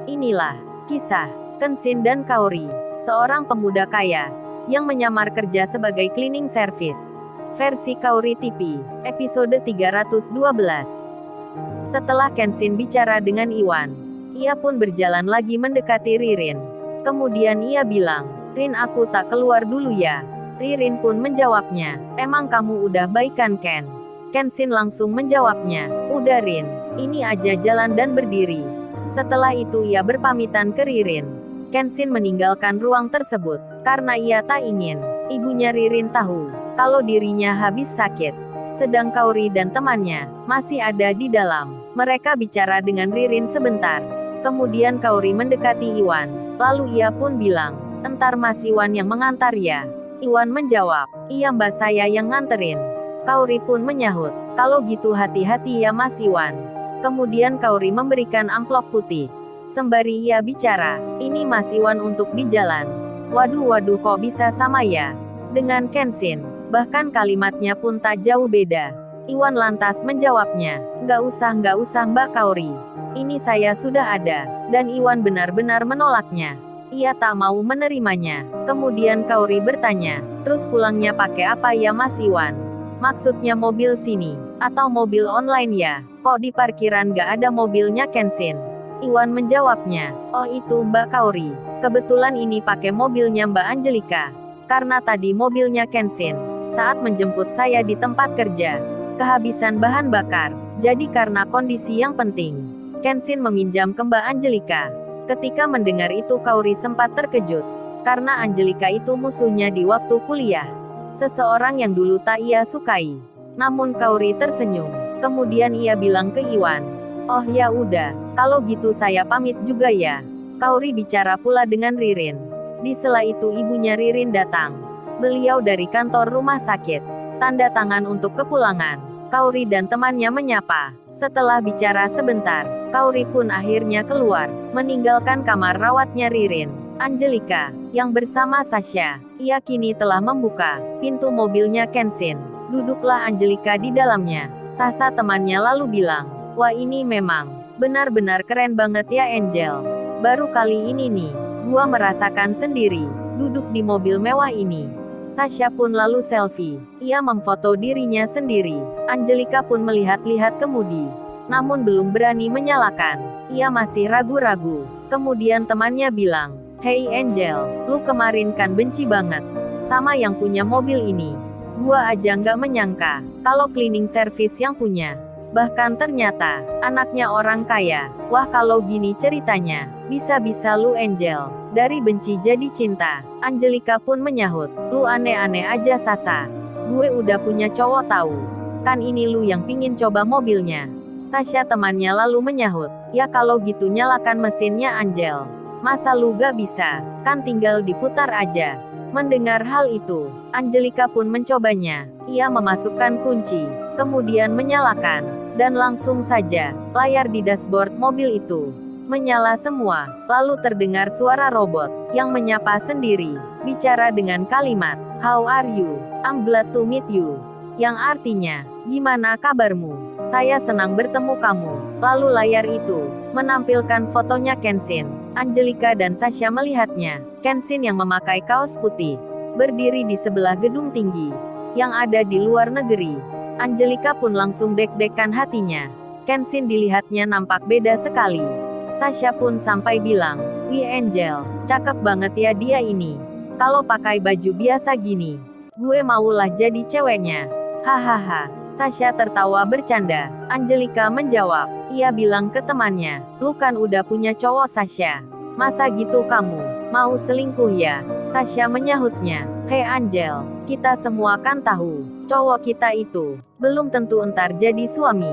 Inilah kisah Kenshin dan Kaori, seorang pemuda kaya yang menyamar kerja sebagai cleaning service. Versi Kaori TV, episode 312. Setelah Kenshin bicara dengan Iwan, ia pun berjalan lagi mendekati Ririn. Kemudian ia bilang, "Rin, aku tak keluar dulu ya." Ririn pun menjawabnya, "Emang kamu udah baikan Ken?" Kenshin langsung menjawabnya, "Udah Rin, ini aja jalan dan berdiri." Setelah itu ia berpamitan ke Ririn. Kenshin meninggalkan ruang tersebut, karena ia tak ingin ibunya Ririn tahu kalau dirinya habis sakit. Sedang Kaori dan temannya masih ada di dalam. Mereka bicara dengan Ririn sebentar. Kemudian Kaori mendekati Iwan, lalu ia pun bilang, "Entar Mas Iwan yang mengantar ya?" Iwan menjawab, "Iya mbak, saya yang nganterin." Kaori pun menyahut, "Kalau gitu hati-hati ya Mas Iwan." Kemudian Kaori memberikan amplop putih. Sembari ia bicara, "Ini Mas Iwan untuk di jalan." Waduh kok bisa sama ya dengan Kenshin? Bahkan kalimatnya pun tak jauh beda. Iwan lantas menjawabnya, nggak usah Mbak Kaori. Ini saya sudah ada." Dan Iwan benar-benar menolaknya. Ia tak mau menerimanya. Kemudian Kaori bertanya, "Terus pulangnya pakai apa ya Mas Iwan? Maksudnya mobil sini? Atau mobil online ya? Kok di parkiran gak ada mobilnya Kenshin?" Iwan menjawabnya, "Oh itu Mbak Kaori. Kebetulan ini pakai mobilnya Mbak Angelika. Karena tadi mobilnya Kenshin saat menjemput saya di tempat kerja kehabisan bahan bakar. Jadi karena kondisi yang penting, Kenshin meminjam ke Mbak Angelika." Ketika mendengar itu Kaori sempat terkejut. Karena Angelika itu musuhnya di waktu kuliah. Seseorang yang dulu tak ia sukai. Namun Kaori tersenyum. Kemudian ia bilang ke Iwan, "Oh ya udah, kalau gitu saya pamit juga ya." Kaori bicara pula dengan Ririn. Di sela itu ibunya Ririn datang. Beliau dari kantor rumah sakit. Tanda tangan untuk kepulangan. Kaori dan temannya menyapa. Setelah bicara sebentar, Kaori pun akhirnya keluar, meninggalkan kamar rawatnya Ririn. Angelika, yang bersama Sasha, ia kini telah membuka pintu mobilnya Kenshin. Duduklah Angelika di dalamnya. Sasa temannya lalu bilang, "Wah ini memang benar-benar keren banget ya Angel. Baru kali ini nih, gua merasakan sendiri, duduk di mobil mewah ini." Sasha pun lalu selfie. Ia memfoto dirinya sendiri. Angelika pun melihat-lihat kemudi. Namun belum berani menyalakan. Ia masih ragu-ragu. Kemudian temannya bilang, "Hey Angel, lu kemarin kan benci banget sama yang punya mobil ini. Gua aja nggak menyangka kalau cleaning service yang punya. Bahkan ternyata anaknya orang kaya. Wah kalau gini ceritanya, bisa-bisa lu Angel dari benci jadi cinta." Angelika pun menyahut, "Lu aneh-aneh aja Sasa. Gue udah punya cowok tahu. Kan ini lu yang pingin coba mobilnya." Sasha temannya lalu menyahut, "Ya kalau gitu nyalakan mesinnya Angel. Masa lu gak bisa? Kan tinggal diputar aja." Mendengar hal itu, Angelika pun mencobanya. Ia memasukkan kunci, kemudian menyalakan, dan langsung saja, layar di dashboard mobil itu menyala semua. Lalu terdengar suara robot yang menyapa sendiri, bicara dengan kalimat, "How are you? I'm glad to meet you." Yang artinya, "Gimana kabarmu? Saya senang bertemu kamu." Lalu layar itu menampilkan fotonya Kenshin. Angelika dan Sasha melihatnya. Kenshin yang memakai kaos putih, berdiri di sebelah gedung tinggi yang ada di luar negeri. Angelika pun langsung deg-degan hatinya. Kenshin dilihatnya nampak beda sekali. Sasha pun sampai bilang, "Wih Angel, cakep banget ya dia ini. Kalau pakai baju biasa gini, gue maulah jadi ceweknya." Hahaha. Sasha tertawa bercanda. Angelika menjawab. Ia bilang ke temannya, "Lu kan udah punya cowok Sasha. Masa gitu kamu mau selingkuh ya?" Sasha menyahutnya, "Hei Angel, kita semua kan tahu, cowok kita itu belum tentu entar jadi suami.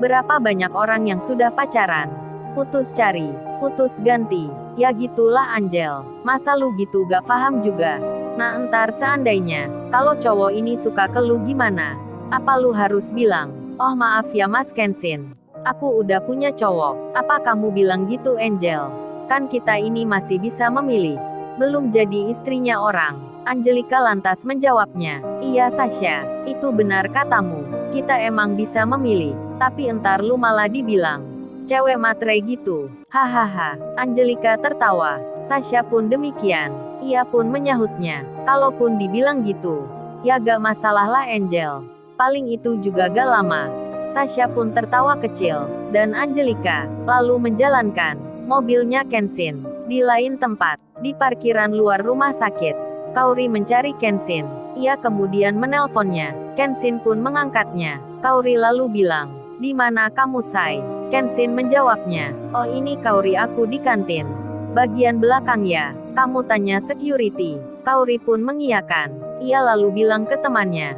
Berapa banyak orang yang sudah pacaran, putus cari, putus ganti. Ya gitulah Angel. Masa lu gitu gak paham juga? Nah entar seandainya, kalau cowok ini suka ke lu gimana? Apa lu harus bilang, 'Oh maaf ya Mas Kenshin, aku udah punya cowok'? Apa kamu bilang gitu Angel? Kan kita ini masih bisa memilih. Belum jadi istrinya orang." Angelika lantas menjawabnya, "Iya Sasha, itu benar katamu. Kita emang bisa memilih. Tapi entar lu malah dibilang cewek matre gitu." Hahaha, Angelika tertawa. Sasha pun demikian. Ia pun menyahutnya. Kalaupun dibilang gitu, ya gak masalah lah Angel. Paling itu juga gak lama. Sasha pun tertawa kecil. Dan Angelika lalu menjalankan mobilnya Kenshin. Di lain tempat, di parkiran luar rumah sakit, Kaori mencari Kenshin. Ia kemudian menelponnya. Kenshin pun mengangkatnya. Kaori lalu bilang, "Di mana kamu, Sai?" Kenshin menjawabnya, "Oh ini Kaori, aku di kantin. Bagian belakang ya." "Kamu tanya security?" Kaori pun mengiyakan. Ia lalu bilang ke temannya,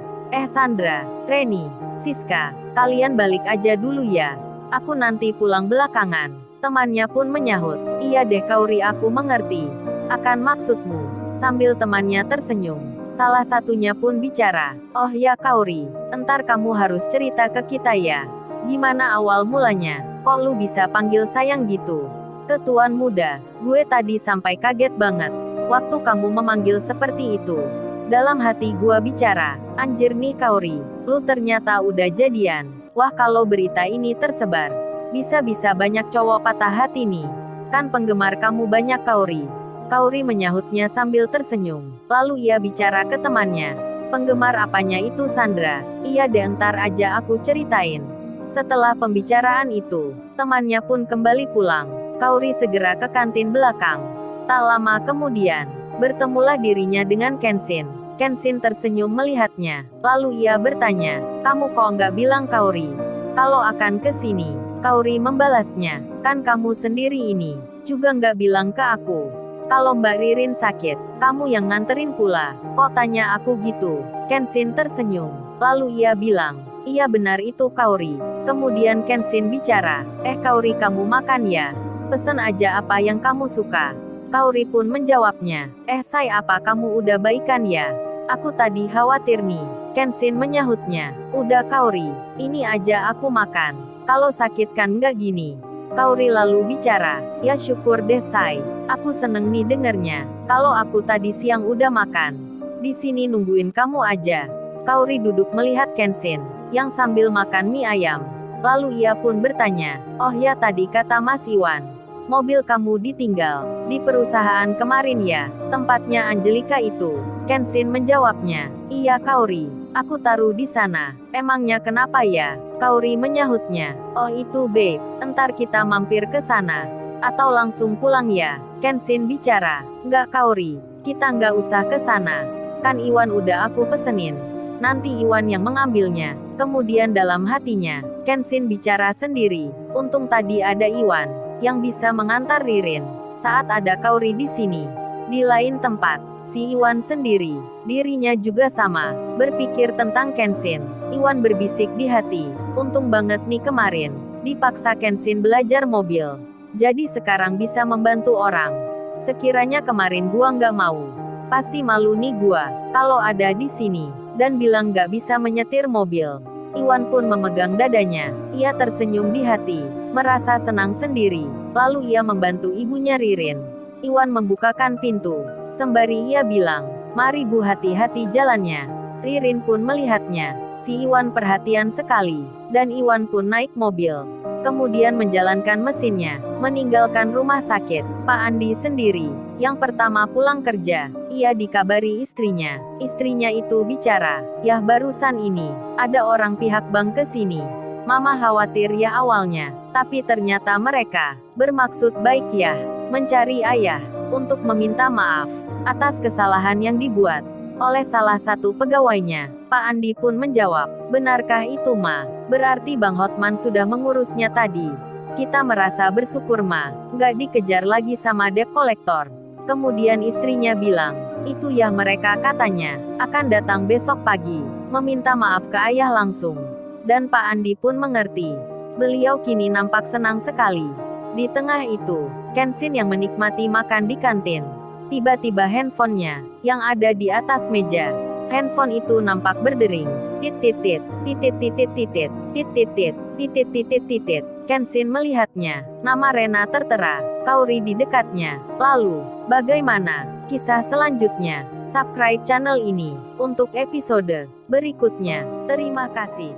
Sandra, Reni, Siska, kalian balik aja dulu ya. Aku nanti pulang belakangan." Temannya pun menyahut, "Iya deh Kaori, aku mengerti akan maksudmu." Sambil temannya tersenyum, salah satunya pun bicara, "Oh ya Kaori, entar kamu harus cerita ke kita ya. Gimana awal mulanya? Kok lu bisa panggil sayang gitu?" "Ketuan muda, gue tadi sampai kaget banget waktu kamu memanggil seperti itu." Dalam hati gua bicara, "Anjir nih Kaori, lu ternyata udah jadian. Wah kalau berita ini tersebar, bisa-bisa banyak cowok patah hati nih. Kan penggemar kamu banyak Kaori." Kaori menyahutnya sambil tersenyum. Lalu ia bicara ke temannya, "Penggemar apanya itu Sandra?" "Iya deh entar aja aku ceritain." Setelah pembicaraan itu, temannya pun kembali pulang. Kaori segera ke kantin belakang. Tak lama kemudian, bertemulah dirinya dengan Kenshin. Kenshin tersenyum melihatnya. Lalu ia bertanya, "Kamu kok nggak bilang Kaori kalau akan ke sini?" Kaori membalasnya, "Kan kamu sendiri ini juga nggak bilang ke aku kalau Mbak Ririn sakit. Kamu yang nganterin pula. Kok tanya aku gitu?" Kenshin tersenyum. Lalu ia bilang, "Iya benar itu Kaori." Kemudian Kenshin bicara, Kaori kamu makan ya? Pesen aja apa yang kamu suka." Kaori pun menjawabnya, Sai apa kamu udah baikan ya? Aku tadi khawatir nih." Kenshin menyahutnya, "Udah Kaori, ini aja aku makan. Kalau sakit kan nggak gini." Kaori lalu bicara, "Ya syukur deh Sai. Aku seneng nih dengernya. Kalau aku tadi siang udah makan. Di sini nungguin kamu aja." Kaori duduk melihat Kenshin yang sambil makan mie ayam. Lalu ia pun bertanya, "Oh ya tadi kata Mas Iwan, mobil kamu ditinggal di perusahaan kemarin ya? Tempatnya Angelika itu?" Kenshin menjawabnya, "Iya Kaori, aku taruh di sana." "Emangnya kenapa ya?" Kaori menyahutnya, "Oh itu babe, entar kita mampir ke sana. Atau langsung pulang ya?" Kenshin bicara, "Nggak Kaori, kita nggak usah ke sana. Kan Iwan udah aku pesenin. Nanti Iwan yang mengambilnya." Kemudian dalam hatinya, Kenshin bicara sendiri, "Untung tadi ada Iwan yang bisa mengantar Ririn saat ada Kaori di sini." Di lain tempat, si Iwan sendiri, dirinya juga sama, berpikir tentang Kenshin. Iwan berbisik di hati, "Untung banget nih kemarin dipaksa Kenshin belajar mobil. Jadi sekarang bisa membantu orang. Sekiranya kemarin gua nggak mau, pasti malu nih gua kalau ada di sini dan bilang nggak bisa menyetir mobil." Iwan pun memegang dadanya. Ia tersenyum di hati, merasa senang sendiri. Lalu ia membantu ibunya Ririn. Iwan membukakan pintu, sembari ia bilang, "Mari Bu, hati-hati jalannya." Ririn pun melihatnya. Si Iwan perhatian sekali, dan Iwan pun naik mobil. Kemudian menjalankan mesinnya, meninggalkan rumah sakit. Pak Andi sendiri, yang pertama pulang kerja, ia dikabari istrinya. Istrinya itu bicara, "Yah barusan ini, ada orang pihak bank ke sini. Mama khawatir ya awalnya, tapi ternyata mereka bermaksud baik ya, mencari ayah, untuk meminta maaf atas kesalahan yang dibuat oleh salah satu pegawainya." Pak Andi pun menjawab, "Benarkah itu Ma? Berarti Bang Hotman sudah mengurusnya tadi. Kita merasa bersyukur Ma, nggak dikejar lagi sama debt collector." Kemudian istrinya bilang, "Itu ya mereka katanya akan datang besok pagi, meminta maaf ke ayah langsung." Dan Pak Andi pun mengerti. Beliau kini nampak senang sekali. Di tengah itu, Kenshin yang menikmati makan di kantin. Tiba-tiba handphonenya, yang ada di atas meja. Handphone itu nampak berdering. Tit-tit-tit, tit-tit-tit-tit, tit-tit-tit, tit-tit-tit-tit. Kenshin melihatnya. Nama Rena tertera, Kaori di dekatnya. Lalu, bagaimana kisah selanjutnya? Subscribe channel ini untuk episode berikutnya. Terima kasih.